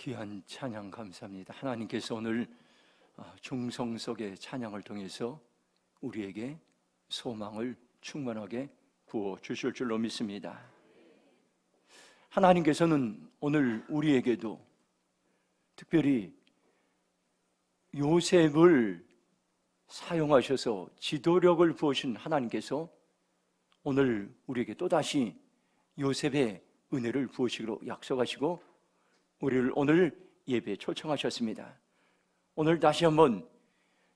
귀한 찬양 감사합니다. 하나님께서 오늘 중성 속의 찬양을 통해서 우리에게 소망을 충만하게 부어 주실 줄로 믿습니다. 하나님께서는 오늘 우리에게도 특별히 요셉을 사용하셔서 지도력을 부으신 하나님께서 오늘 우리에게 또다시 요셉의 은혜를 부으시기로 약속하시고 우리를 오늘 예배에 초청하셨습니다. 오늘 다시 한번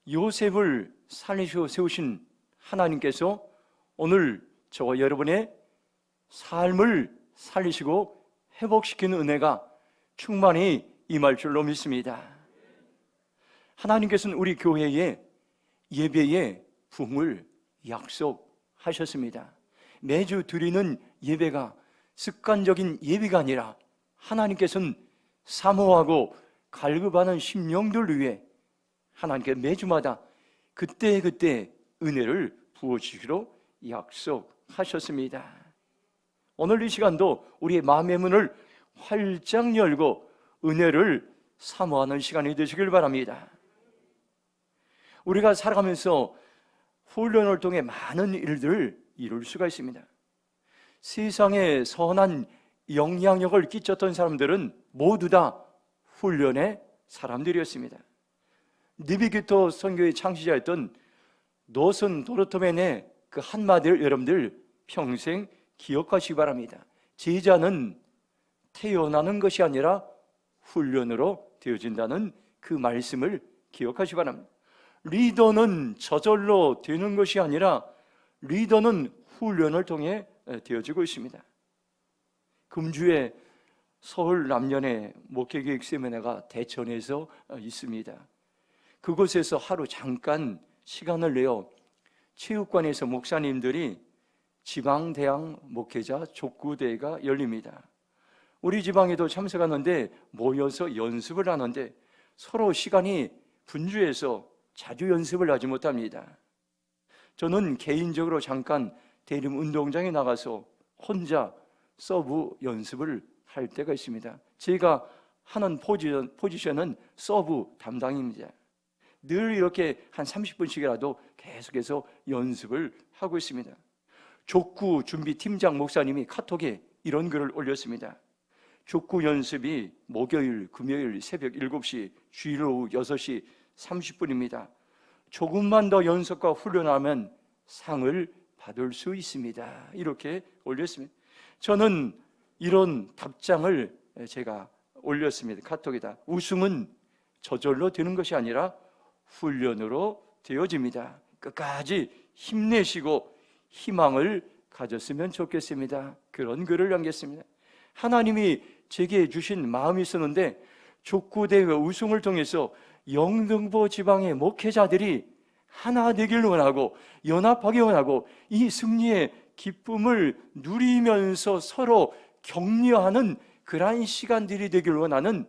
요셉을 살리시고 세우신 하나님께서 오늘 저와 여러분의 삶을 살리시고 회복시키는 은혜가 충만히 임할 줄로 믿습니다. 하나님께서는 우리 교회에 예배의 부흥을 약속하셨습니다. 매주 드리는 예배가 습관적인 예배가 아니라 하나님께서는 사모하고 갈급하는 심령들 위해 하나님께 매주마다 그때그때 은혜를 부어주시기로 약속하셨습니다. 오늘 이 시간도 우리의 마음의 문을 활짝 열고 은혜를 사모하는 시간이 되시길 바랍니다. 우리가 살아가면서 훈련을 통해 많은 일들을 이룰 수가 있습니다. 세상에 선한 영향력을 끼쳤던 사람들은 모두 다 훈련의 사람들이었습니다. 니비기토 선교의 창시자였던 노선 도르토맨의 그 한마디를 여러분들 평생 기억하시기 바랍니다. 제자는 태어나는 것이 아니라 훈련으로 되어진다는 그 말씀을 기억하시기 바랍니다. 리더는 저절로 되는 것이 아니라 리더는 훈련을 통해 되어지고 있습니다. 금주에 서울 남년의 목회교육 세미나가 대천에서 있습니다. 그곳에서 하루 잠깐 시간을 내어 체육관에서 목사님들이 지방대학 목회자 족구대회가 열립니다. 우리 지방에도 참석하는데 모여서 연습을 하는데 서로 시간이 분주해서 자주 연습을 하지 못합니다. 저는 개인적으로 잠깐 대림 운동장에 나가서 혼자 서브 연습을 할 때가 있습니다. 제가 하는 포지션은 서브 담당입니다. 늘 이렇게 한 30분씩이라도 계속해서 연습을 하고 있습니다. 족구 준비 팀장 목사님이 카톡에 이런 글을 올렸습니다. 족구 연습이 목요일, 금요일 새벽 7시, 주일 오후 6시 30분입니다. 조금만 더 연습과 훈련하면 상을 받을 수 있습니다. 이렇게 올렸습니다. 저는 이런 답장을 제가 올렸습니다. 카톡에다. 우승은 저절로 되는 것이 아니라 훈련으로 되어집니다. 끝까지 힘내시고 희망을 가졌으면 좋겠습니다. 그런 글을 남겼습니다. 하나님이 제게 주신 마음이 있었는데 족구대회 우승을 통해서 영등포 지방의 목회자들이 하나 되길 원하고 연합하기 원하고 이 승리의 기쁨을 누리면서 서로 격려하는 그러한 시간들이 되길 원하는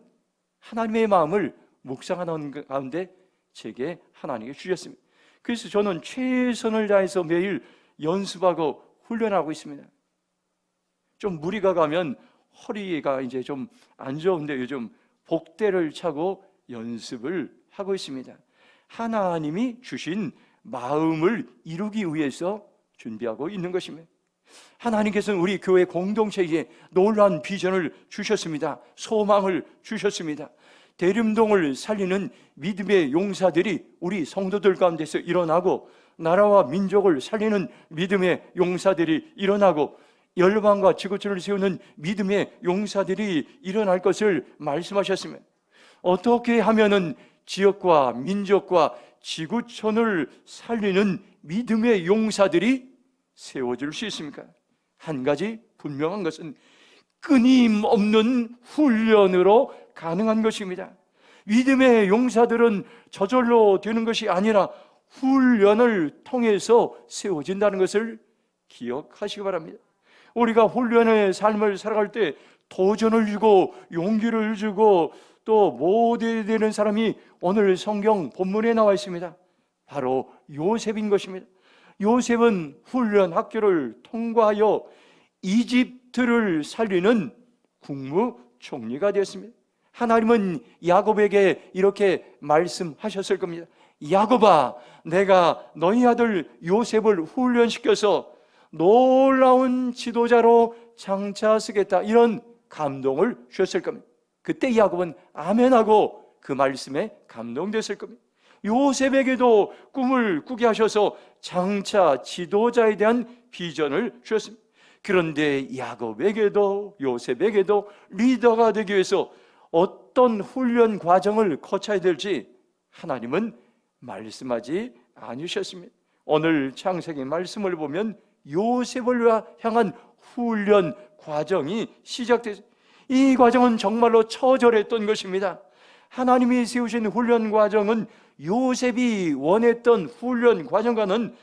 하나님의 마음을 묵상하는 가운데 제게 하나님이 주셨습니다. 그래서 저는 최선을 다해서 매일 연습하고 훈련하고 있습니다. 좀 무리가 가면 허리가 이제 좀 안 좋은데 요즘 복대를 차고 연습을 하고 있습니다. 하나님이 주신 마음을 이루기 위해서 준비하고 있는 것입니다. 하나님께서는 우리 교회 공동체에 놀라운 비전을 주셨습니다. 소망을 주셨습니다. 대림동을 살리는 믿음의 용사들이 우리 성도들 가운데서 일어나고 나라와 민족을 살리는 믿음의 용사들이 일어나고 열방과 지구촌을 세우는 믿음의 용사들이 일어날 것을 말씀하셨습니다. 어떻게 하면은 지역과 민족과 지구촌을 살리는 믿음의 용사들이 세워질 수 있습니까? 한 가지 분명한 것은 끊임없는 훈련으로 가능한 것입니다. 믿음의 용사들은 저절로 되는 것이 아니라 훈련을 통해서 세워진다는 것을 기억하시기 바랍니다. 우리가 훈련의 삶을 살아갈 때 도전을 주고 용기를 주고 또 모델되는 사람이 오늘 성경 본문에 나와 있습니다. 바로 요셉인 것입니다. 요셉은 훈련 학교를 통과하여 이집트를 살리는 국무총리가 되었습니다. 하나님은 야곱에게 이렇게 말씀하셨을 겁니다. 야곱아, 내가 너희 아들 요셉을 훈련시켜서 놀라운 지도자로 장차 쓰겠다, 이런 감동을 주셨을 겁니다. 그때 야곱은 아멘하고 그 말씀에 감동됐을 겁니다. 요셉에게도 꿈을 꾸게 하셔서 장차 지도자에 대한 비전을 주셨습니다. 그런데 야곱에게도 요셉에게도 리더가 되기 위해서 어떤 훈련 과정을 거쳐야 될지 하나님은 말씀하지 않으셨습니다. 오늘 창세기 말씀을 보면 요셉을 향한 훈련 과정이 시작됐습니다. 이 과정은 정말로 처절했던 것입니다. 하나님이 세우신 훈련 과정은 요셉이 원했던 훈련 과정과는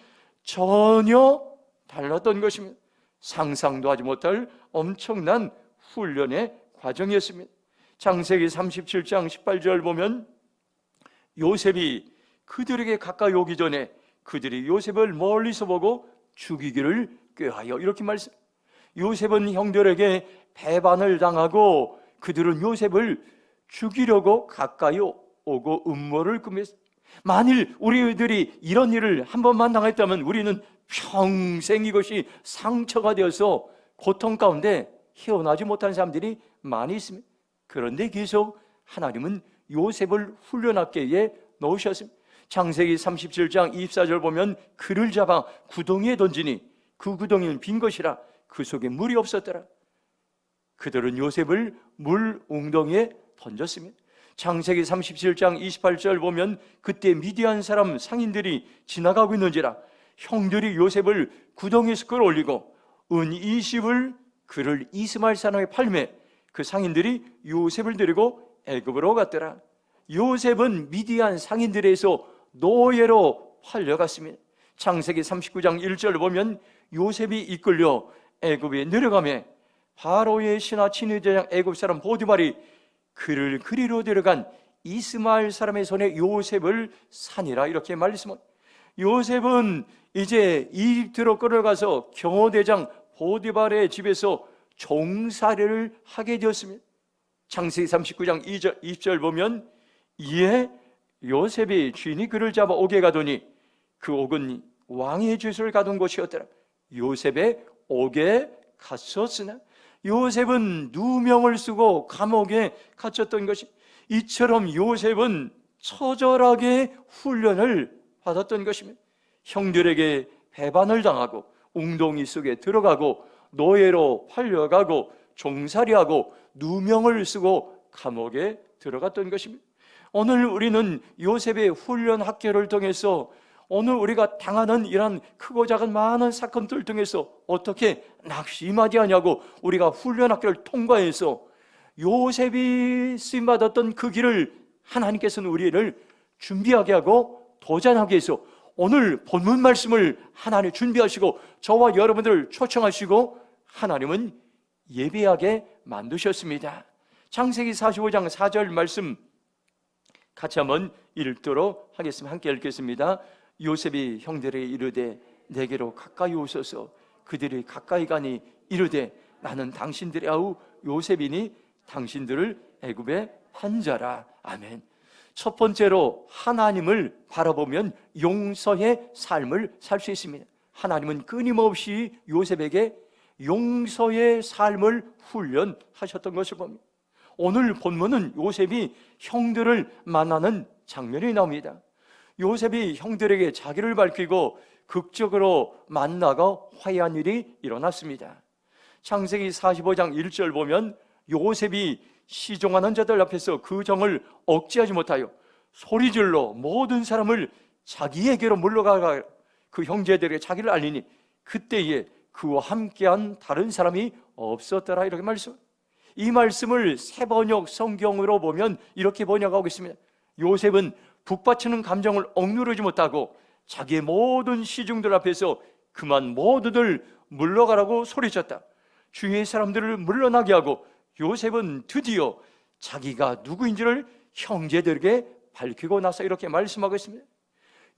전혀 달랐던 것입니다. 상상도 하지 못할 엄청난 훈련의 과정이었습니다. 창세기 37장 18절 보면 요셉이 그들에게 가까이 오기 전에 그들이 요셉을 멀리서 보고 죽이기를 꾀하여, 이렇게 말씀. 요셉은 형들에게 배반을 당하고 그들은 요셉을 죽이려고 가까이 오고 음모를 꾸몄습니다. 만일 우리들이 이런 일을 한 번만 당했다면 우리는 평생 이것이 상처가 되어서 고통 가운데 헤어나지 못한 사람들이 많이 있습니다. 그런데 계속 하나님은 요셉을 훈련하기 위해 넣으셨습니다. 창세기 37장 24절 보면 그를 잡아 구덩이에 던지니 그 구덩이는 빈 것이라 그 속에 물이 없었더라. 그들은 요셉을 물 웅덩이에 던졌습니다. 창세기 37장 28절 보면 그때 미디안 사람 상인들이 지나가고 있는지라 형들이 요셉을 구덩이에서 끌어올리고 은 20을 그를 이스마엘 사람에 팔매 그 상인들이 요셉을 데리고 애굽으로 갔더라. 요셉은 미디안 상인들에서 노예로 팔려갔습니다. 창세기 39장 1절 보면 요셉이 이끌려 애굽에 내려가며 바로의 신하 친위대장 애굽 사람 보디발이 그를 그리로 데려간 이스마엘 사람의 손에 요셉을 사니라, 이렇게 말씀합니다. 요셉은 이제 이집트로 끌어가서 경호대장 보디발의 집에서 종살이를 하게 되었습니다. 창세기 39장 20절 보면 이에 요셉이 주인이 그를 잡아 옥에 가더니 그 옥은 왕의 죄수를 가둔 곳이었더라. 요셉의 옥에 갇혔으나 요셉은 누명을 쓰고 감옥에 갇혔던 것이, 이처럼 요셉은 처절하게 훈련을 받았던 것입니다. 형들에게 배반을 당하고 웅덩이 속에 들어가고 노예로 팔려가고 종살이하고 누명을 쓰고 감옥에 들어갔던 것입니다. 오늘 우리는 요셉의 훈련 학교를 통해서 오늘 우리가 당하는 이런 크고 작은 많은 사건들 통해서 어떻게 낙심하지 않냐고 우리가 훈련 학교를 통과해서 요셉이 쓰임받았던 그 길을 하나님께서는 우리를 준비하게 하고 도전하게 해서 오늘 본문 말씀을 하나님 준비하시고 저와 여러분들을 초청하시고 하나님은 예배하게 만드셨습니다. 창세기 45장 4절 말씀 같이 한번 읽도록 하겠습니다. 함께 읽겠습니다. 요셉이 형들에게 이르되 내게로 가까이 오소서. 그들이 가까이 가니 이르되 나는 당신들의 아우 요셉이니 당신들을 애굽에 판 자라. 아멘. 첫 번째로 하나님을 바라보면 용서의 삶을 살 수 있습니다. 하나님은 끊임없이 요셉에게 용서의 삶을 훈련하셨던 것을 봅니다. 오늘 본문은 요셉이 형들을 만나는 장면이 나옵니다. 요셉이 형들에게 자기를 밝히고 극적으로 만나가 화해한 일이 일어났습니다. 창세기 45장 1절 보면 요셉이 시종하는 자들 앞에서 그 정을 억제하지 못하여 소리질러 모든 사람을 자기에게로 물러가가 그 형제들에게 자기를 알리니 그때에 그와 함께한 다른 사람이 없었더라. 이렇게 말씀. 이 말씀을 새번역 성경으로 보면 이렇게 번역하고 있습니다. 요셉은 북받치는 감정을 억누르지 못하고 자기의 모든 시중들 앞에서 그만 모두들 물러가라고 소리쳤다. 주위의 사람들을 물러나게 하고 요셉은 드디어 자기가 누구인지를 형제들에게 밝히고 나서 이렇게 말씀하고 있습니다.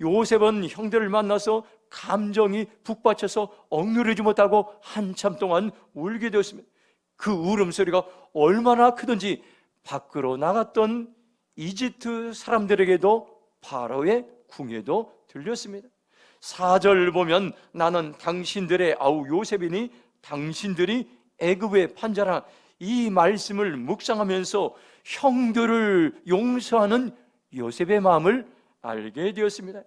요셉은 형들을 만나서 감정이 북받쳐서 억누르지 못하고 한참 동안 울게 되었습니다. 그 울음소리가 얼마나 크든지 밖으로 나갔던 이집트 사람들에게도 바로의 궁예도 들렸습니다. 4절 보면 나는 당신들의 요셉이니 당신들이 애굽의 판자라, 이 말씀을 묵상하면서 형들을 용서하는 요셉의 마음을 알게 되었습니다.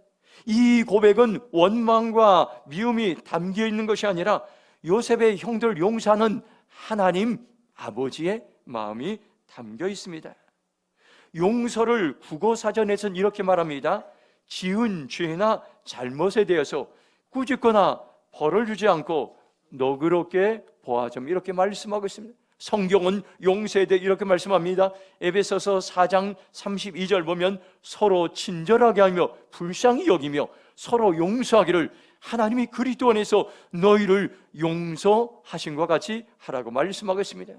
이 고백은 원망과 미움이 담겨 있는 것이 아니라 요셉의 형들을 용서하는 하나님 아버지의 마음이 담겨 있습니다. 용서를 국어사전에서는 이렇게 말합니다. 지은 죄나 잘못에 대해서 꾸짖거나 벌을 주지 않고 너그럽게 보아좀, 이렇게 말씀하고 있습니다. 성경은 용서에 대해 이렇게 말씀합니다. 에베소서 4장 32절 보면 서로 친절하게 하며 불쌍히 여기며 서로 용서하기를 하나님이 그리스도 안에서 너희를 용서하신 것 같이 하라고 말씀하고 있습니다.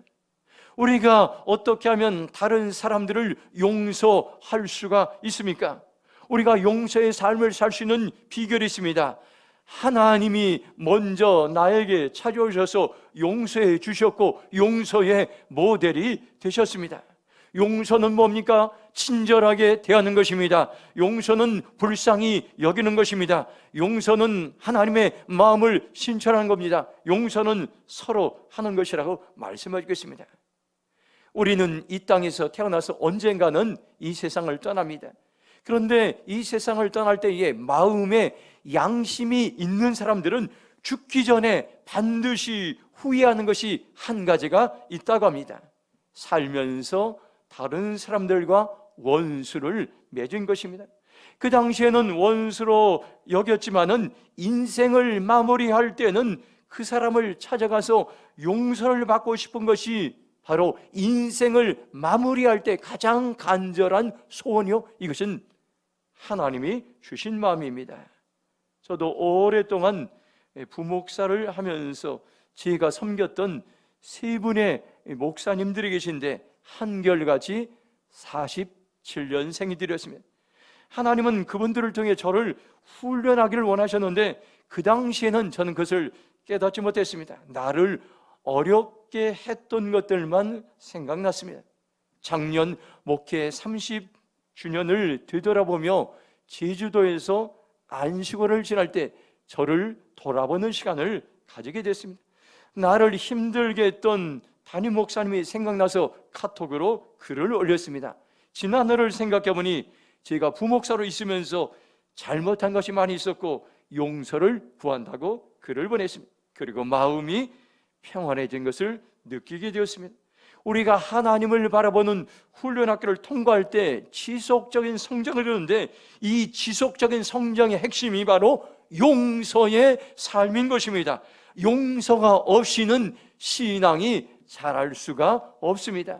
우리가 어떻게 하면 다른 사람들을 용서할 수가 있습니까? 우리가 용서의 삶을 살 수 있는 비결이 있습니다. 하나님이 먼저 나에게 찾아오셔서 용서해 주셨고 용서의 모델이 되셨습니다. 용서는 뭡니까? 친절하게 대하는 것입니다. 용서는 불쌍히 여기는 것입니다. 용서는 하나님의 마음을 신천하는 겁니다. 용서는 서로 하는 것이라고 말씀해 주겠습니다. 우리는 이 땅에서 태어나서 언젠가는 이 세상을 떠납니다. 그런데 이 세상을 떠날 때에 마음에 양심이 있는 사람들은 죽기 전에 반드시 후회하는 것이 한 가지가 있다고 합니다. 살면서 다른 사람들과 원수를 맺은 것입니다. 그 당시에는 원수로 여겼지만은 인생을 마무리할 때는 그 사람을 찾아가서 용서를 받고 싶은 것이 바로 인생을 마무리할 때 가장 간절한 소원이요, 이것은 하나님이 주신 마음입니다. 저도 오랫동안 부목사를 하면서 제가 섬겼던 세 분의 목사님들이 계신데 한결같이 47년생이들이었습니다. 하나님은 그분들을 통해 저를 훈련하기를 원하셨는데 그 당시에는 저는 그것을 깨닫지 못했습니다. 나를 어렵게 했던 것들만 생각났습니다. 작년 목회 30주년을 되돌아보며 제주도에서 안식월을 지날 때 저를 돌아보는 시간을 가지게 됐습니다. 나를 힘들게 했던 담임 목사님이 생각나서 카톡으로 글을 올렸습니다. 지난해를 생각해보니 제가 부목사로 있으면서 잘못한 것이 많이 있었고 용서를 구한다고 글을 보냈습니다. 그리고 마음이 평안해진 것을 느끼게 되었습니다. 우리가 하나님을 바라보는 훈련학교를 통과할 때 지속적인 성장을 이루는데 이 지속적인 성장의 핵심이 바로 용서의 삶인 것입니다. 용서가 없이는 신앙이 자랄 수가 없습니다.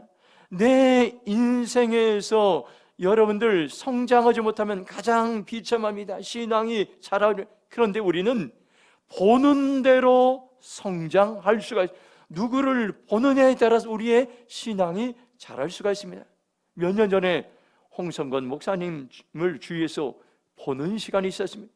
내 인생에서 여러분들 성장하지 못하면 가장 비참합니다. 신앙이 자랄. 그런데 우리는 보는 대로 성장할 수가 있습니다. 누구를 보느냐에 따라서 우리의 신앙이 자랄 수가 있습니다. 몇 년 전에 홍성건 목사님을 주위에서 보는 시간이 있었습니다.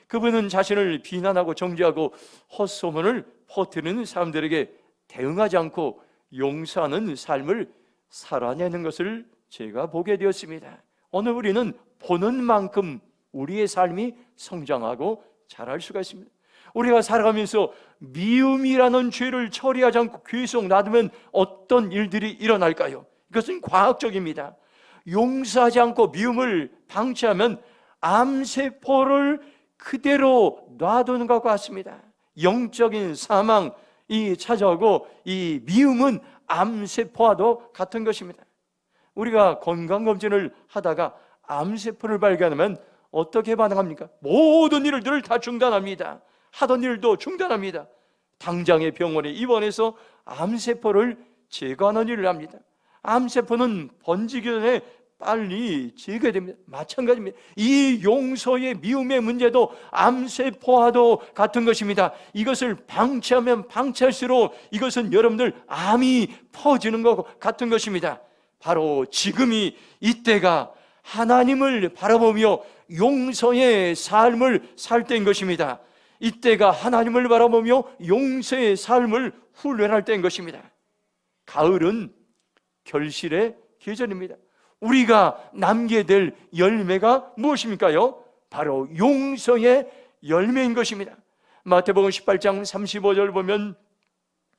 그분은 자신을 비난하고 정죄하고 헛소문을 퍼뜨리는 사람들에게 대응하지 않고 용서하는 삶을 살아내는 것을 제가 보게 되었습니다. 오늘 우리는 보는 만큼 우리의 삶이 성장하고 자랄 수가 있습니다. 우리가 살아가면서 미움이라는 죄를 처리하지 않고 계속 놔두면 어떤 일들이 일어날까요? 이것은 과학적입니다. 용서하지 않고 미움을 방치하면 암세포를 그대로 놔두는 것과 같습니다. 영적인 사망이 찾아오고 이 미움은 암세포와도 같은 것입니다. 우리가 건강검진을 하다가 암세포를 발견하면 어떻게 반응합니까? 모든 일들을 다 중단합니다. 하던 일도 중단합니다. 당장의 병원에 입원해서 암세포를 제거하는 일을 합니다. 암세포는 번지기 전에 빨리 제거됩니다. 마찬가지입니다. 이 용서의 미움의 문제도 암세포와도 같은 것입니다. 이것을 방치하면 방치할수록 이것은 여러분들 암이 퍼지는 것 같은 것입니다. 바로 지금이 이때가 하나님을 바라보며 용서의 삶을 살 때인 것입니다. 이때가 하나님을 바라보며 용서의 삶을 훈련할 때인 것입니다. 가을은 결실의 계절입니다. 우리가 남게 될 열매가 무엇입니까요? 바로 용서의 열매인 것입니다. 마태복음 18장 35절 보면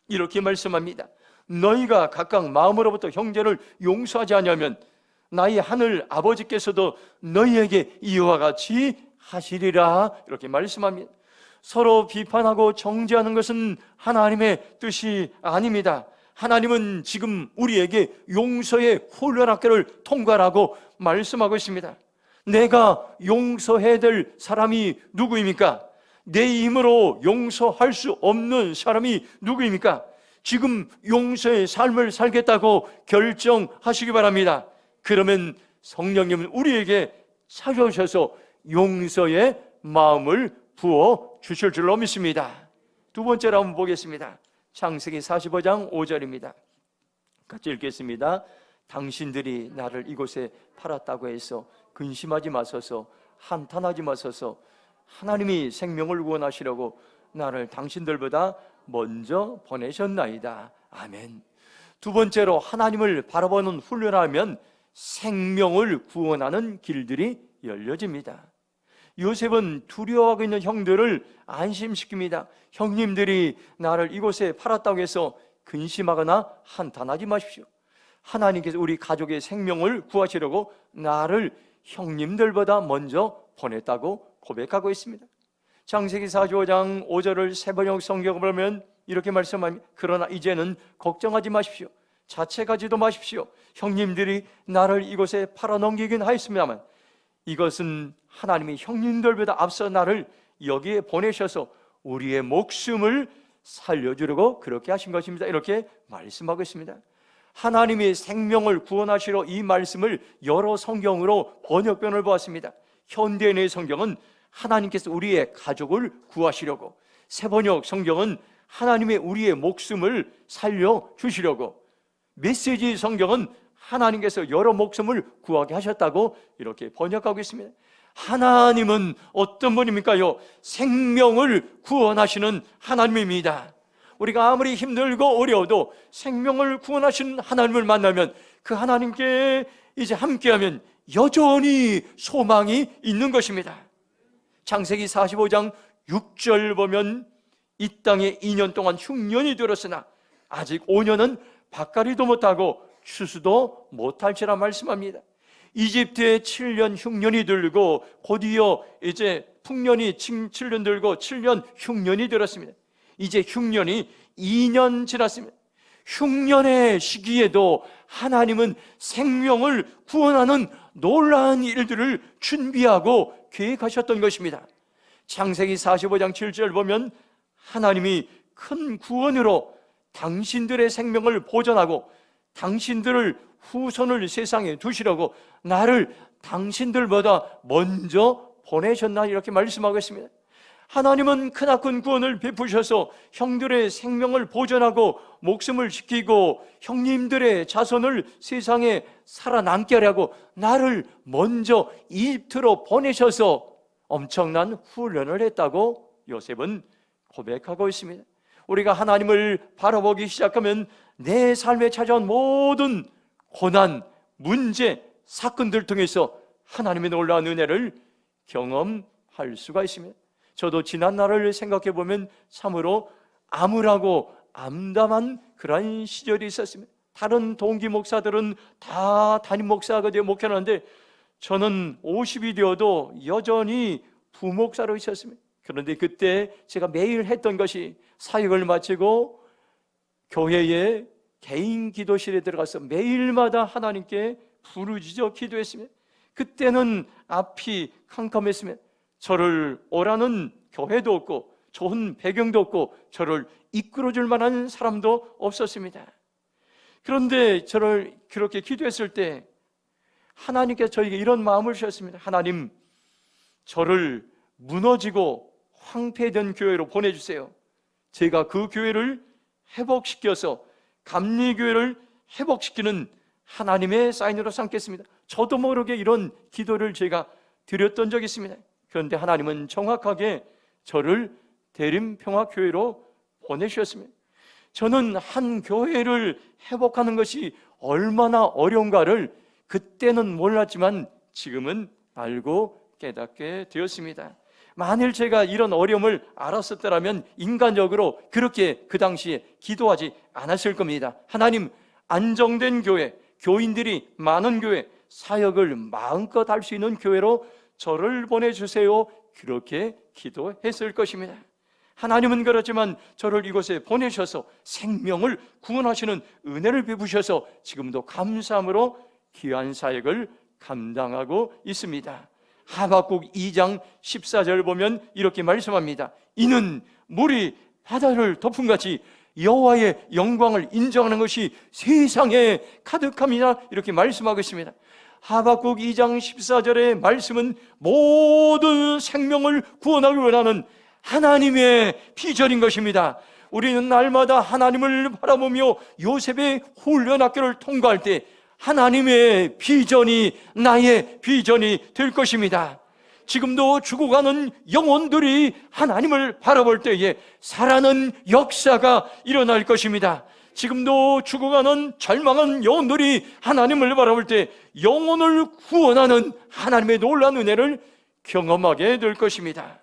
이렇게 말씀합니다. 너희가 각각 마음으로부터 형제를 용서하지 않으면 나의 하늘 아버지께서도 너희에게 이와 같이 하시리라. 이렇게 말씀합니다. 서로 비판하고 정죄하는 것은 하나님의 뜻이 아닙니다. 하나님은 지금 우리에게 용서의 훈련학교를 통과하라고 말씀하고 있습니다. 내가 용서해야 될 사람이 누구입니까? 내 힘으로 용서할 수 없는 사람이 누구입니까? 지금 용서의 삶을 살겠다고 결정하시기 바랍니다. 그러면 성령님은 우리에게 찾아오셔서 용서의 마음을 부어 주실 줄로 믿습니다. 두 번째로 한번 보겠습니다. 창세기 45장 5절입니다. 같이 읽겠습니다. 당신들이 나를 이곳에 팔았다고 해서 근심하지 마소서, 한탄하지 마소서. 하나님이 생명을 구원하시려고 나를 당신들보다 먼저 보내셨나이다. 아멘. 두 번째로 하나님을 바라보는 훈련하면 생명을 구원하는 길들이 열려집니다. 요셉은 두려워하고 있는 형들을 안심시킵니다. 형님들이 나를 이곳에 팔았다고 해서 근심하거나 한탄하지 마십시오. 하나님께서 우리 가족의 생명을 구하시려고 나를 형님들보다 먼저 보냈다고 고백하고 있습니다. 창세기 45장 5절을 세번역 성경을 보면 이렇게 말씀합니다. 그러나 이제는 걱정하지 마십시오. 자책하지도 마십시오. 형님들이 나를 이곳에 팔아넘기긴 하였습니다만 이것은 하나님이 형님들보다 앞서 나를 여기에 보내셔서 우리의 목숨을 살려주려고 그렇게 하신 것입니다. 이렇게 말씀하고 있습니다. 하나님이 생명을 구원하시러 이 말씀을 여러 성경으로 번역본을 보았습니다. 현대인의 성경은 하나님께서 우리의 가족을 구하시려고, 세번역 성경은 하나님의 우리의 목숨을 살려주시려고, 메시지 성경은 하나님께서 여러 목숨을 구하게 하셨다고 이렇게 번역하고 있습니다. 하나님은 어떤 분입니까요? 생명을 구원하시는 하나님입니다. 우리가 아무리 힘들고 어려워도 생명을 구원하시는 하나님을 만나면 그 하나님께 이제 함께하면 여전히 소망이 있는 것입니다. 창세기 45장 6절 보면 이 땅에 2년 동안 흉년이 들었으나 아직 5년은 밭갈이도 못하고 추수도 못할지라 말씀합니다. 이집트에 7년 흉년이 들고 곧이어 이제 풍년이 7년 들고 7년 흉년이 들었습니다. 이제 흉년이 2년 지났습니다. 흉년의 시기에도 하나님은 생명을 구원하는 놀라운 일들을 준비하고 계획하셨던 것입니다. 창세기 45장 7절 보면 하나님이 큰 구원으로 당신들의 생명을 보존하고 당신들을 후손을 세상에 두시려고 나를 당신들보다 먼저 보내셨나 이렇게 말씀하고 있습니다. 하나님은 크나큰 구원을 베푸셔서 형들의 생명을 보존하고 목숨을 지키고 형님들의 자손을 세상에 살아남게 하려고 나를 먼저 이집트로 보내셔서 엄청난 훈련을 했다고 요셉은 고백하고 있습니다. 우리가 하나님을 바라보기 시작하면 내 삶에 찾아온 모든 고난, 문제, 사건들 통해서 하나님의 놀라운 은혜를 경험할 수가 있습니다. 저도 지난 날을 생각해 보면 참으로 암울하고 암담한 그런 시절이 있었습니다. 다른 동기 목사들은 다 담임 목사가 되어 목회하는데 저는 50이 되어도 여전히 부목사로 있었습니다. 그런데 그때 제가 매일 했던 것이 사역을 마치고 교회의 개인 기도실에 들어가서 매일마다 하나님께 부르짖어 기도했습니다. 그때는 앞이 캄캄했으면 저를 오라는 교회도 없고 좋은 배경도 없고 저를 이끌어줄 만한 사람도 없었습니다. 그런데 저를 그렇게 기도했을 때 하나님께서 저에게 이런 마음을 주셨습니다. 하나님, 저를 무너지고 황폐된 교회로 보내주세요. 제가 그 교회를 회복시켜서 감리교회를 회복시키는 하나님의 사인으로 삼겠습니다. 저도 모르게 이런 기도를 제가 드렸던 적이 있습니다. 그런데 하나님은 정확하게 저를 대림평화교회로 보내주셨습니다. 저는 한 교회를 회복하는 것이 얼마나 어려운가를 그때는 몰랐지만 지금은 알고 깨닫게 되었습니다. 만일 제가 이런 어려움을 알았었더라면 인간적으로 그렇게 그 당시에 기도하지 않았을 겁니다. 하나님, 안정된 교회, 교인들이 많은 교회, 사역을 마음껏 할 수 있는 교회로 저를 보내주세요. 그렇게 기도했을 것입니다. 하나님은 그렇지만 저를 이곳에 보내셔서 생명을 구원하시는 은혜를 베푸셔서 지금도 감사함으로 귀한 사역을 감당하고 있습니다. 하박국 2장 14절 보면 이렇게 말씀합니다. 이는 물이 바다를 덮음같이 여호와의 영광을 인정하는 것이 세상에 가득합니다. 이렇게 말씀하고 있습니다. 하박국 2장 14절의 말씀은 모든 생명을 구원하기 원하는 하나님의 비전인 것입니다. 우리는 날마다 하나님을 바라보며 요셉의 훈련학교를 통과할 때 하나님의 비전이 나의 비전이 될 것입니다. 지금도 죽어가는 영혼들이 하나님을 바라볼 때에 살아나는 역사가 일어날 것입니다. 지금도 죽어가는 절망한 영혼들이 하나님을 바라볼 때 영혼을 구원하는 하나님의 놀라운 은혜를 경험하게 될 것입니다.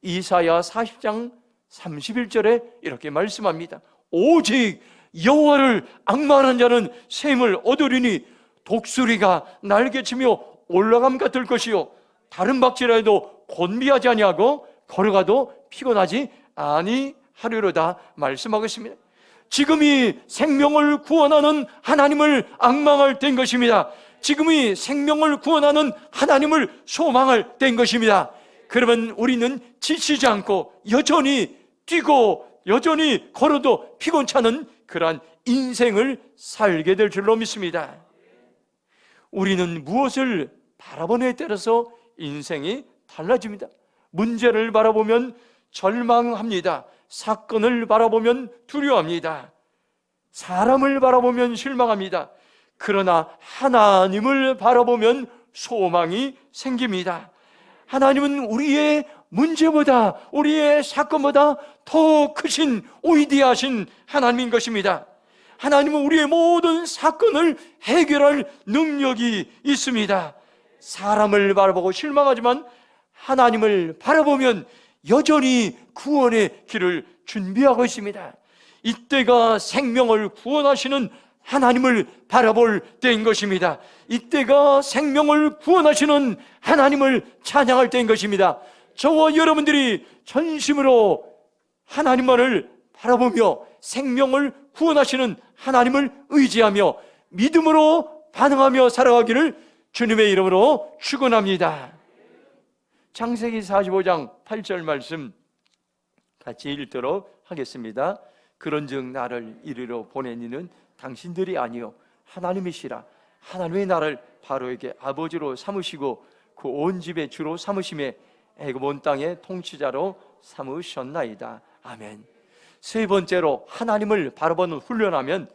이사야 40장 31절에 이렇게 말씀합니다. 오직 여호와를 앙망하는 자는 샘을 얻으리니 독수리가 날개치며 올라감 같을 것이요 다른 박질라도 곤비하지 아니하고 걸어가도 피곤하지 아니하리로다 말씀하고 있습니다. 지금이 생명을 구원하는 하나님을 앙망할 때인 것입니다. 지금이 생명을 구원하는 하나님을 소망할 때인 것입니다. 그러면 우리는 지치지 않고 여전히 뛰고 여전히 걸어도 피곤치 않은 그러한 인생을 살게 될 줄로 믿습니다. 우리는 무엇을 바라보느냐에 따라서 인생이 달라집니다. 문제를 바라보면 절망합니다. 사건을 바라보면 두려워합니다. 사람을 바라보면 실망합니다. 그러나 하나님을 바라보면 소망이 생깁니다. 하나님은 우리의 문제보다, 우리의 사건보다 더 크신 위대하신 하나님인 것입니다. 하나님은 우리의 모든 사건을 해결할 능력이 있습니다. 사람을 바라보고 실망하지만 하나님을 바라보면 여전히 구원의 길을 준비하고 있습니다. 이때가 생명을 구원하시는 하나님을 바라볼 때인 것입니다. 이때가 생명을 구원하시는 하나님을 찬양할 때인 것입니다. 저와 여러분들이 전심으로 하나님만을 바라보며 생명을 구원하시는 하나님을 의지하며 믿음으로 반응하며 살아가기를 주님의 이름으로 축원합니다. 창세기 45장 8절 말씀 같이 읽도록 하겠습니다. 그런즉 나를 이리로 보낸 이는 당신들이 아니요 하나님이시라. 하나님의 나를 바로에게 아버지로 삼으시고 그 온 집의 주로 삼으심에 애굽 온 땅의 통치자로 삼으셨나이다. 아멘. 세 번째로 하나님을 바라보는 훈련하면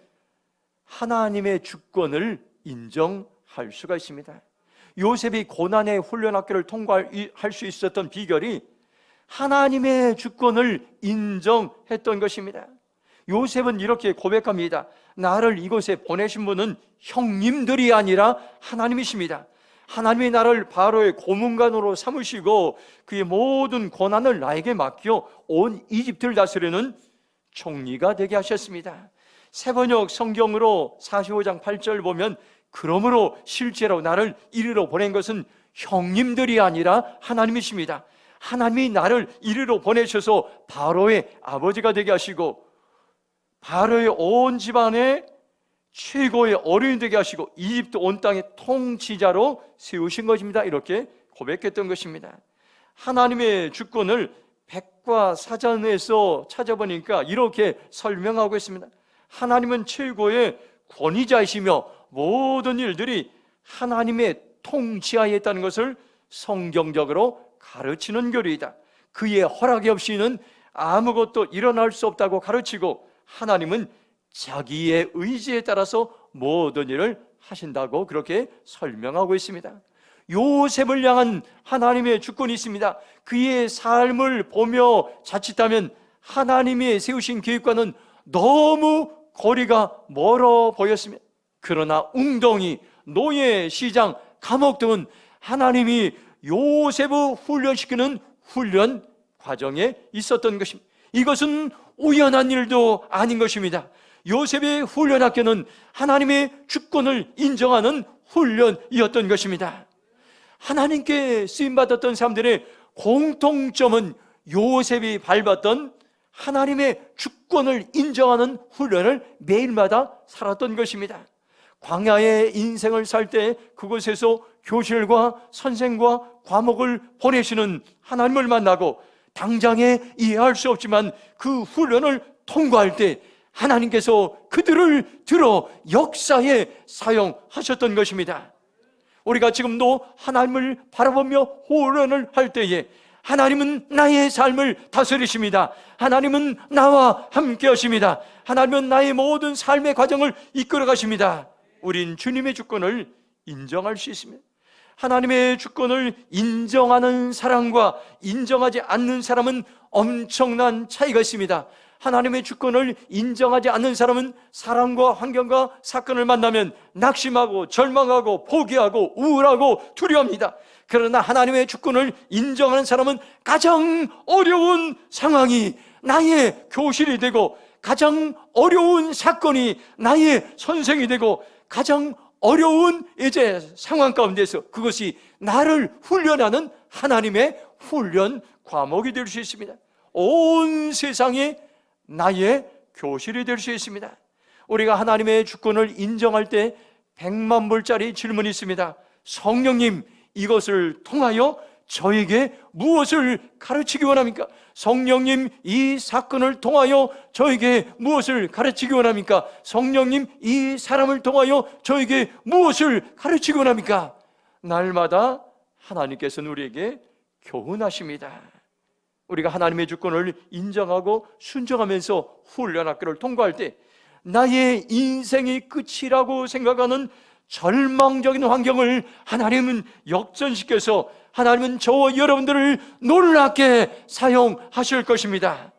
하나님의 주권을 인정할 수가 있습니다. 요셉이 고난의 훈련학교를 통과할 수 있었던 비결이 하나님의 주권을 인정했던 것입니다. 요셉은 이렇게 고백합니다. 나를 이곳에 보내신 분은 형님들이 아니라 하나님이십니다. 하나님이 나를 바로의 고문관으로 삼으시고 그의 모든 고난을 나에게 맡겨 온 이집트를 다스리는 총리가 되게 하셨습니다. 세번역 성경으로 45장 8절 보면 그러므로 실제로 나를 이리로 보낸 것은 형님들이 아니라 하나님이십니다. 하나님이 나를 이리로 보내셔서 바로의 아버지가 되게 하시고 바로의 온 집안의 최고의 어른이 되게 하시고 이집트 온 땅의 통치자로 세우신 것입니다. 이렇게 고백했던 것입니다. 하나님의 주권을 백과사전에서 찾아보니까 이렇게 설명하고 있습니다. 하나님은 최고의 권위자이시며 모든 일들이 하나님의 통치하에 있다는 것을 성경적으로 가르치는 교리이다. 그의 허락이 없이는 아무것도 일어날 수 없다고 가르치고 하나님은 자기의 의지에 따라서 모든 일을 하신다고 그렇게 설명하고 있습니다. 요셉을 향한 하나님의 주권이 있습니다. 그의 삶을 보며 자칫하면 하나님이 세우신 계획과는 너무 거리가 멀어 보였습니다. 그러나 웅덩이, 노예, 시장, 감옥 등은 하나님이 요셉을 훈련시키는 훈련 과정에 있었던 것입니다. 이것은 우연한 일도 아닌 것입니다. 요셉의 훈련 학교는 하나님의 주권을 인정하는 훈련이었던 것입니다. 하나님께 쓰임받았던 사람들의 공통점은 요셉이 밟았던 하나님의 주권을 인정하는 훈련을 매일마다 살았던 것입니다. 광야의 인생을 살 때 그곳에서 교실과 선생과 과목을 보내시는 하나님을 만나고 당장에 이해할 수 없지만 그 훈련을 통과할 때 하나님께서 그들을 들어 역사에 사용하셨던 것입니다. 우리가 지금도 하나님을 바라보며 훈련을 할 때에 하나님은 나의 삶을 다스리십니다. 하나님은 나와 함께 하십니다. 하나님은 나의 모든 삶의 과정을 이끌어 가십니다. 우린 주님의 주권을 인정할 수 있습니다. 하나님의 주권을 인정하는 사람과 인정하지 않는 사람은 엄청난 차이가 있습니다. 하나님의 주권을 인정하지 않는 사람은 사람과 환경과 사건을 만나면 낙심하고 절망하고 포기하고 우울하고 두려워합니다. 그러나 하나님의 주권을 인정하는 사람은 가장 어려운 상황이 나의 교실이 되고, 가장 어려운 사건이 나의 선생이 되고, 가장 어려운 이제 상황 가운데서 그것이 나를 훈련하는 하나님의 훈련 과목이 될 수 있습니다. 온 세상이 나의 교실이 될 수 있습니다. 우리가 하나님의 주권을 인정할 때 100만 불짜리 질문이 있습니다. 성령님, 이것을 통하여 저에게 무엇을 가르치기 원합니까? 성령님, 이 사건을 통하여 저에게 무엇을 가르치기 원합니까? 성령님, 이 사람을 통하여 저에게 무엇을 가르치기 원합니까? 날마다 하나님께서는 우리에게 교훈하십니다. 우리가 하나님의 주권을 인정하고 순종하면서 훈련 학교를 통과할 때 나의 인생이 끝이라고 생각하는 절망적인 환경을 하나님은 역전시켜서 하나님은 저와 여러분들을 놀랍게 사용하실 것입니다.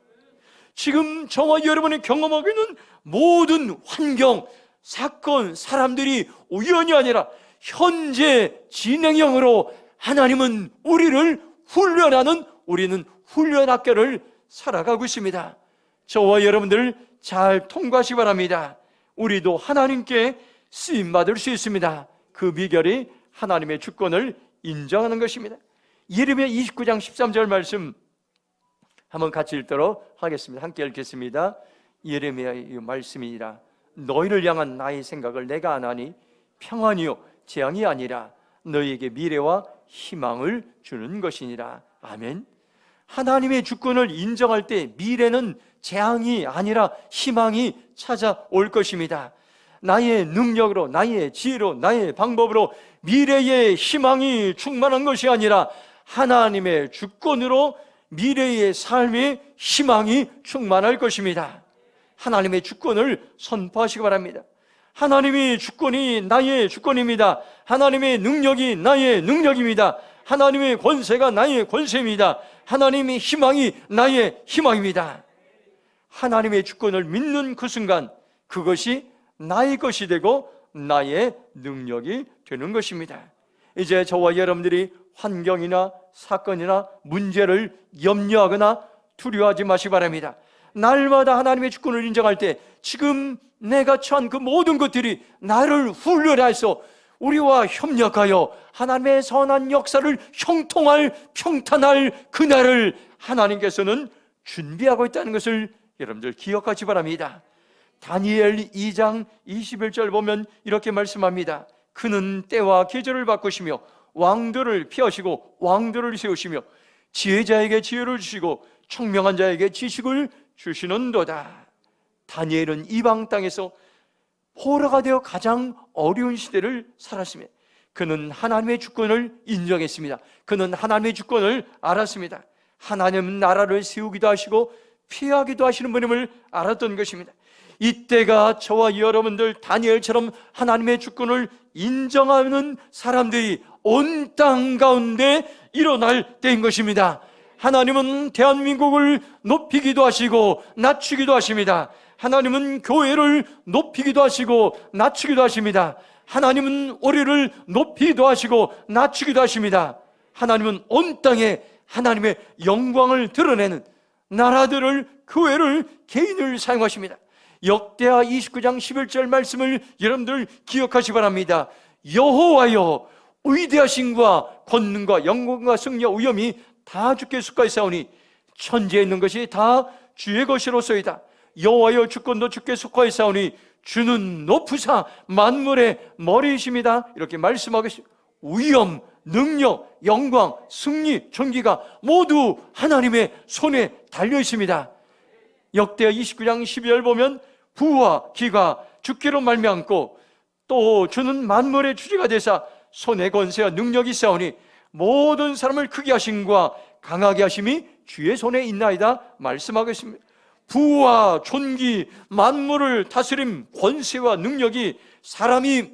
지금 저와 여러분이 경험하고 있는 모든 환경, 사건, 사람들이 우연이 아니라 현재 진행형으로 하나님은 우리를 훈련하는, 우리는 훈련 학교를 살아가고 있습니다. 저와 여러분들 잘 통과하시기 바랍니다. 우리도 하나님께 쓰임받을 수 있습니다. 그 비결이 하나님의 주권을 인정하는 것입니다. 예레미야 29장 13절 말씀 한번 같이 읽도록 하겠습니다. 함께 읽겠습니다. 예레미야의 말씀이니라. 너희를 향한 나의 생각을 내가 아나니 평안이요 재앙이 아니라 너희에게 미래와 희망을 주는 것이니라. 아멘. 하나님의 주권을 인정할 때 미래는 재앙이 아니라 희망이 찾아올 것입니다. 나의 능력으로, 나의 지혜로, 나의 방법으로 미래의 희망이 충만한 것이 아니라 하나님의 주권으로 미래의 삶의 희망이 충만할 것입니다. 하나님의 주권을 선포하시기 바랍니다. 하나님의 주권이 나의 주권입니다. 하나님의 능력이 나의 능력입니다. 하나님의 권세가 나의 권세입니다. 하나님의 희망이 나의 희망입니다. 하나님의 주권을 믿는 그 순간 그것이 나의 것이 되고 나의 능력이 되는 것입니다. 이제 저와 여러분들이 환경이나 사건이나 문제를 염려하거나 두려워하지 마시기 바랍니다. 날마다 하나님의 주권을 인정할 때 지금 내가 처한 그 모든 것들이 나를 훈련해서 우리와 협력하여 하나님의 선한 역사를 형통할, 평탄할 그날을 하나님께서는 준비하고 있다는 것을 여러분들 기억하시 바랍니다. 다니엘 2장 21절 보면 이렇게 말씀합니다. 그는 때와 계절을 바꾸시며 왕들을 피하시고 왕들을 세우시며 지혜자에게 지혜를 주시고 총명한 자에게 지식을 주시는도다. 다니엘은 이방 땅에서 포로가 되어 가장 어려운 시대를 살았으며 그는 하나님의 주권을 인정했습니다. 그는 하나님의 주권을 알았습니다. 하나님은 나라를 세우기도 하시고 피하기도 하시는 분임을 알았던 것입니다. 이때가 저와 여러분들 다니엘처럼 하나님의 주권을 인정하는 사람들이 온 땅 가운데 일어날 때인 것입니다. 하나님은 대한민국을 높이기도 하시고 낮추기도 하십니다. 하나님은 교회를 높이기도 하시고 낮추기도 하십니다. 하나님은 우리를 높이기도 하시고 낮추기도 하십니다. 하나님은 온 땅에 하나님의 영광을 드러내는 나라들을, 교회를, 개인을 사용하십니다. 역대하 29장 11절 말씀을 여러분들 기억하시기 바랍니다. 여호와여, 위대하심과 권능과 영광과 승리와 위엄이 다 주께 속하였사오니 천지에 있는 것이 다 주의 것이로소이다. 여호와여, 주권도 주께 속하였사오니 주는 높으사 만물의 머리이십니다. 이렇게 말씀하고 있습니다. 위엄, 능력, 영광, 승리, 존귀가 모두 하나님의 손에 달려 있습니다. 역대하 29장 12절 보면 부와 기가 주께로 말미암고 또 주는 만물의 주지가 되사 손의 권세와 능력이 있사오니 모든 사람을 크게 하심과 강하게 하심이 주의 손에 있나이다 말씀하고 있습니다. 부와 존귀, 만물을 다스림, 권세와 능력이 사람이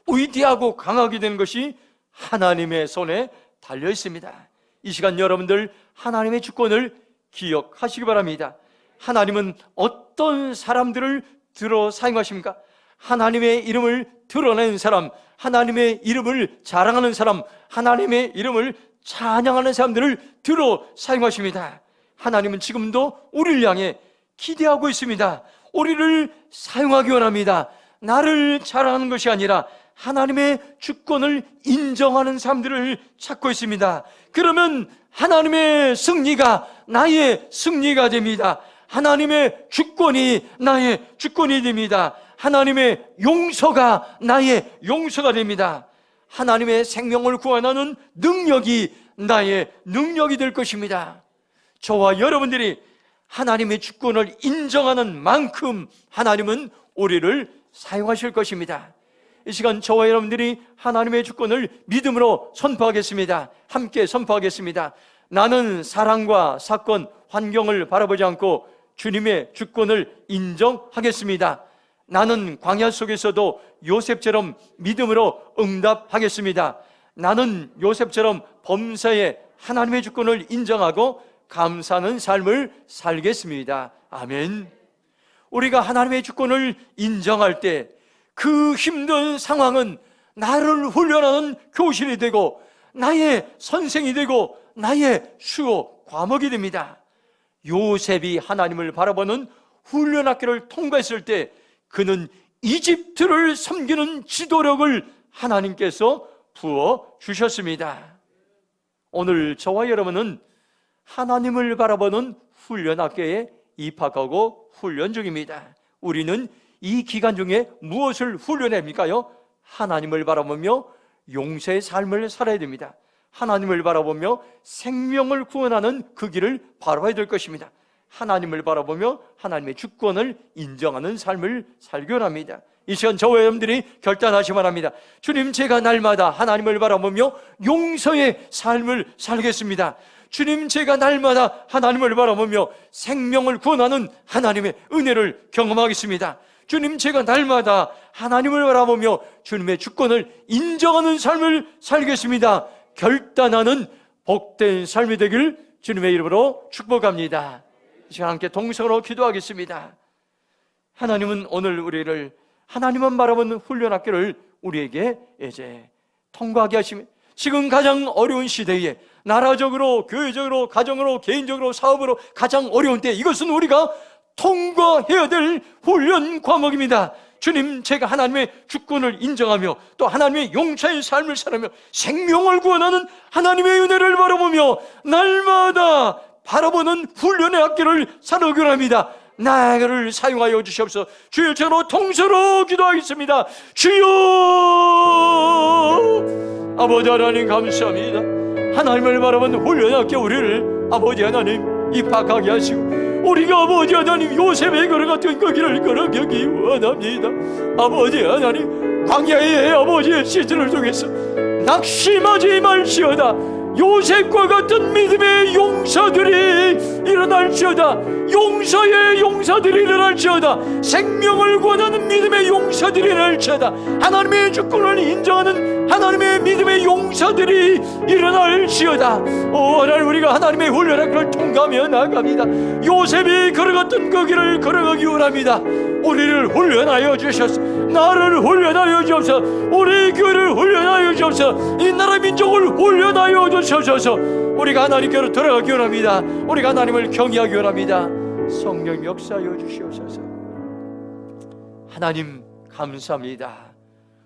위대하고 강하게 되는 것이 하나님의 손에 달려 있습니다. 이 시간 여러분들 하나님의 주권을 기억하시기 바랍니다. 하나님은 어떤 사람들을 들어 사용하십니까? 하나님의 이름을 드러내는 사람, 하나님의 이름을 자랑하는 사람, 하나님의 이름을 찬양하는 사람들을 들어 사용하십니다. 하나님은 지금도 우리를 향해 기대하고 있습니다. 우리를 사용하기 원합니다. 나를 자랑하는 것이 아니라 하나님의 주권을 인정하는 사람들을 찾고 있습니다. 그러면 하나님의 승리가 나의 승리가 됩니다. 하나님의 주권이 나의 주권이 됩니다. 하나님의 용서가 나의 용서가 됩니다. 하나님의 생명을 구원하는 능력이 나의 능력이 될 것입니다. 저와 여러분들이 하나님의 주권을 인정하는 만큼 하나님은 우리를 사용하실 것입니다. 이 시간 저와 여러분들이 하나님의 주권을 믿음으로 선포하겠습니다. 함께 선포하겠습니다. 나는 사랑과 사건, 환경을 바라보지 않고 주님의 주권을 인정하겠습니다. 나는 광야 속에서도 요셉처럼 믿음으로 응답하겠습니다. 나는 요셉처럼 범사에 하나님의 주권을 인정하고 감사하는 삶을 살겠습니다. 아멘. 우리가 하나님의 주권을 인정할 때 그 힘든 상황은 나를 훈련하는 교실이 되고 나의 선생이 되고 나의 수호 과목이 됩니다. 요셉이 하나님을 바라보는 훈련학교를 통과했을 때 그는 이집트를 섬기는 지도력을 하나님께서 부어주셨습니다. 오늘 저와 여러분은 하나님을 바라보는 훈련학교에 입학하고 훈련 중입니다. 우리는 이 기간 중에 무엇을 훈련합니까요? 하나님을 바라보며 용서의 삶을 살아야 됩니다. 하나님을 바라보며 생명을 구원하는 그 길을 바라봐야 될 것입니다. 하나님을 바라보며 하나님의 주권을 인정하는 삶을 살기 원합니다. 이 시간 저와 여러분들이 결단하시기 바랍니다. 주님, 제가 날마다 하나님을 바라보며 용서의 삶을 살겠습니다. 주님, 제가 날마다 하나님을 바라보며 생명을 구원하는 하나님의 은혜를 경험하겠습니다. 주님, 제가 날마다 하나님을 바라보며 주님의 주권을 인정하는 삶을 살겠습니다. 결단하는 복된 삶이 되길 주님의 이름으로 축복합니다. 이 시간 함께 동성으로 기도하겠습니다. 하나님은 오늘 우리를 하나님만 바라보는 훈련학교를 우리에게 이제 통과하게 하십니다. 지금 가장 어려운 시대에 나라적으로, 교회적으로, 가정으로, 개인적으로, 사업으로 가장 어려운 때 이것은 우리가 통과해야 될 훈련 과목입니다. 주님, 제가 하나님의 주권을 인정하며 또 하나님의 용서의 삶을 살아며 생명을 구원하는 하나님의 은혜를 바라보며 날마다 바라보는 훈련의 학교를 살아오기 원합니다. 나를 사용하여 주시옵소서. 주여, 저로 통서로 기도하겠습니다. 주여, 아버지 하나님 감사합니다. 하나님을 바라보는 훈련의 학교 우리를 아버지 하나님 입학하게 하시고 우리가 아버지 하나님 요셉의 걸 같은 그 길을 걸어가기 원합니다. 아버지 하나님 광야의 아버지의 시즌을 통해서 낙심하지 말지어다. 요셉과 같은 믿음의 용사들이 일어날지어다. 용서의 용사들이 일어날지어다. 생명을 구원하는 믿음의 용사들이 일어날지어다. 하나님의 주권을 인정하는 하나님의 믿음의 용사들이 일어날지어다. 하나님, 우리가 하나님의 훈련의 길을 통과하며 나아갑니다. 요셉이 걸어갔던 그 길을 걸어가기 원합니다. 우리를 훈련하여 주셔서, 나를 훈련하여 주셔서, 우리 교회를 훈련하여 주셔서, 이 나라 민족을 훈련하여 주셔서 우리가 하나님께로 돌아가기 원합니다. 우리가 하나님을 경외하기 원합니다. 성령 역사하여 주시옵소서. 하나님 감사합니다.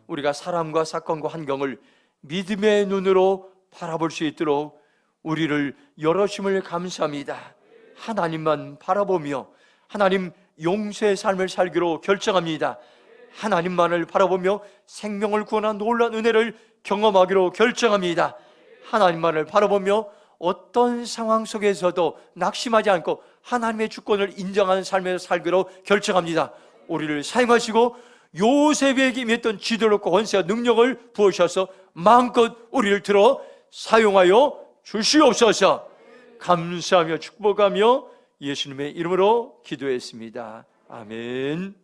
우리가 사람과 사건과 환경을 믿음의 눈으로 바라볼 수 있도록 우리를 열어주심을 감사합니다. 하나님만 바라보며 하나님 용서의 삶을 살기로 결정합니다. 하나님만을 바라보며 생명을 구원한 놀라운 은혜를 경험하기로 결정합니다. 하나님만을 바라보며 어떤 상황 속에서도 낙심하지 않고 하나님의 주권을 인정하는 삶에서 살기로 결정합니다. 우리를 사용하시고 요셉에게 임했던 지도력과 권세와 능력을 부으셔서 마음껏 우리를 들어 사용하여 주시옵소서. 감사하며 축복하며 예수님의 이름으로 기도했습니다. 아멘.